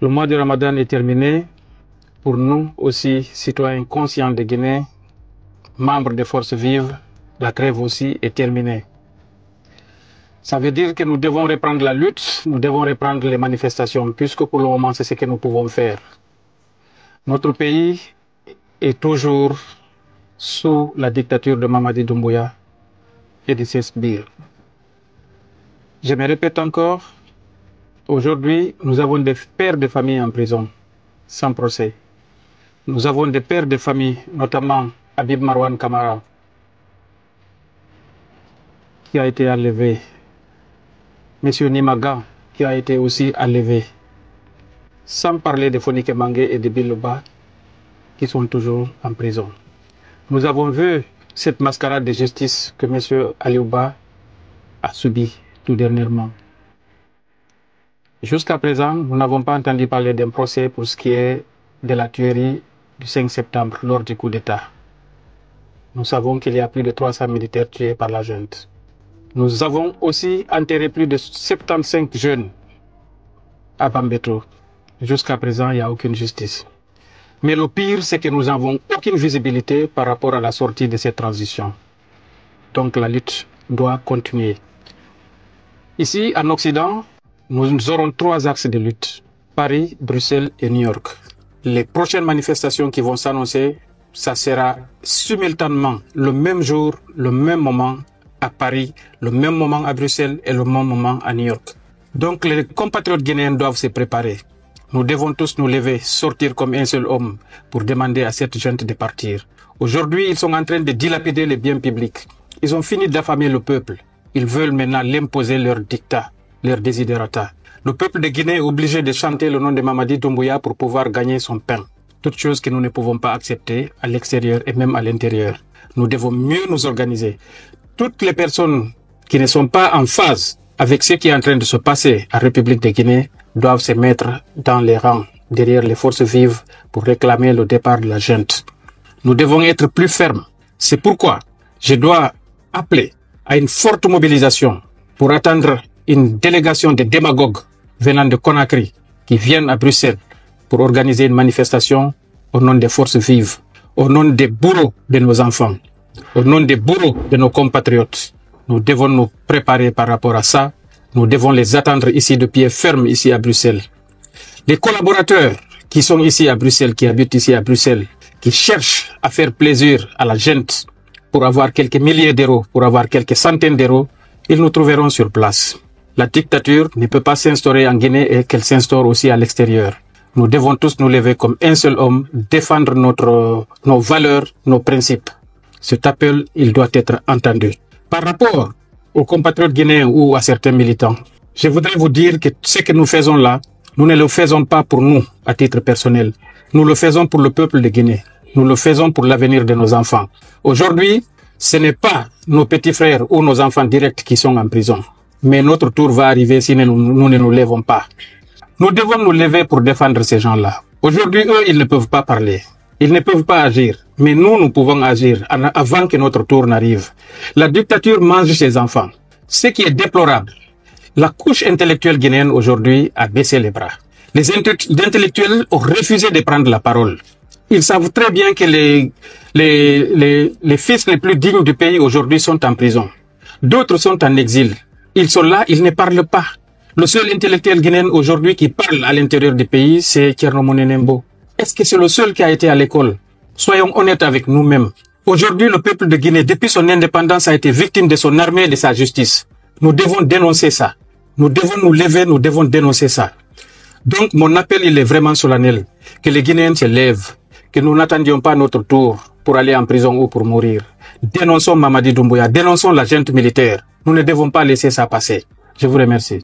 Le mois de Ramadan est terminé. Pour nous aussi, citoyens conscients de Guinée, membres des forces vives, la trêve aussi est terminée. Ça veut dire que nous devons reprendre la lutte, nous devons reprendre les manifestations, puisque pour le moment, c'est ce que nous pouvons faire. Notre pays est toujours sous la dictature de Mamadi Doumbouya et de ses sbires. Je me répète encore, aujourd'hui, nous avons des pères de famille en prison, sans procès. Nous avons des pères de famille, notamment Habib Marwan Kamara, qui a été enlevé. Monsieur Nimaga, qui a été aussi enlevé. Sans parler de Fonike Mangé et de Biloba, qui sont toujours en prison. Nous avons vu cette mascarade de justice que monsieur Aliouba a subie tout dernièrement. Jusqu'à présent, nous n'avons pas entendu parler d'un procès pour ce qui est de la tuerie du 5 septembre lors du coup d'État. Nous savons qu'il y a plus de 300 militaires tués par la junte. Nous avons aussi enterré plus de 75 jeunes à Bambeto. Jusqu'à présent, il n'y a aucune justice. Mais le pire, c'est que nous n'avons aucune visibilité par rapport à la sortie de cette transition. Donc la lutte doit continuer. Ici, en Occident, nous aurons 3 axes de lutte. Paris, Bruxelles et New York. Les prochaines manifestations qui vont s'annoncer, ça sera simultanément le même jour, le même moment à Paris, le même moment à Bruxelles et le même moment à New York. Donc les compatriotes guinéens doivent se préparer. Nous devons tous nous lever, sortir comme un seul homme pour demander à cette junte de partir. Aujourd'hui, ils sont en train de dilapider les biens publics. Ils ont fini d'affamer le peuple. Ils veulent maintenant l'imposer leur dictat, leur desiderata. Le peuple de Guinée est obligé de chanter le nom de Mamadi Doumbouya pour pouvoir gagner son pain. Toutes choses que nous ne pouvons pas accepter à l'extérieur et même à l'intérieur. Nous devons mieux nous organiser. Toutes les personnes qui ne sont pas en phase avec ce qui est en train de se passer en République de Guinée doivent se mettre dans les rangs, derrière les forces vives, pour réclamer le départ de la junte. Nous devons être plus fermes. C'est pourquoi je dois appeler à une forte mobilisation pour attendre une délégation de démagogues venant de Conakry qui viennent à Bruxelles pour organiser une manifestation au nom des forces vives, au nom des bourreaux de nos enfants, au nom des bourreaux de nos compatriotes. Nous devons nous préparer par rapport à ça. Nous devons les attendre ici de pied ferme ici à Bruxelles. Les collaborateurs qui sont ici à Bruxelles, qui habitent ici à Bruxelles, qui cherchent à faire plaisir à la junte pour avoir quelques milliers d'euros, pour avoir quelques centaines d'euros, ils nous trouveront sur place. La dictature ne peut pas s'instaurer en Guinée et qu'elle s'instaure aussi à l'extérieur. Nous devons tous nous lever comme un seul homme, défendre nos valeurs, nos principes. Cet appel, il doit être entendu. Par rapport aux compatriotes guinéens ou à certains militants, je voudrais vous dire que ce que nous faisons là, nous ne le faisons pas pour nous, à titre personnel. Nous le faisons pour le peuple de Guinée. Nous le faisons pour l'avenir de nos enfants. Aujourd'hui, ce n'est pas nos petits frères ou nos enfants directs qui sont en prison. Mais notre tour va arriver si nous ne nous levons pas. Nous devons nous lever pour défendre ces gens-là. Aujourd'hui, eux, ils ne peuvent pas parler. Ils ne peuvent pas agir. Mais nous, nous pouvons agir avant que notre tour n'arrive. La dictature mange ses enfants. Ce qui est déplorable. La couche intellectuelle guinéenne aujourd'hui a baissé les bras. Les intellectuels ont refusé de prendre la parole. Ils savent très bien que les fils les plus dignes du pays aujourd'hui sont en prison. D'autres sont en exil. Ils sont là, ils ne parlent pas. Le seul intellectuel guinéen aujourd'hui qui parle à l'intérieur du pays, c'est Thierno Monenembo. Est-ce que c'est le seul qui a été à l'école? Soyons honnêtes avec nous-mêmes. Aujourd'hui, le peuple de Guinée, depuis son indépendance, a été victime de son armée et de sa justice. Nous devons dénoncer ça. Nous devons nous lever, nous devons dénoncer ça. Donc, mon appel, il est vraiment solennel. Que les Guinéens se lèvent. Que nous n'attendions pas notre tour pour aller en prison ou pour mourir. Dénonçons Mamadi Doumbouya, dénonçons la junte militaire. Nous ne devons pas laisser ça passer. Je vous remercie.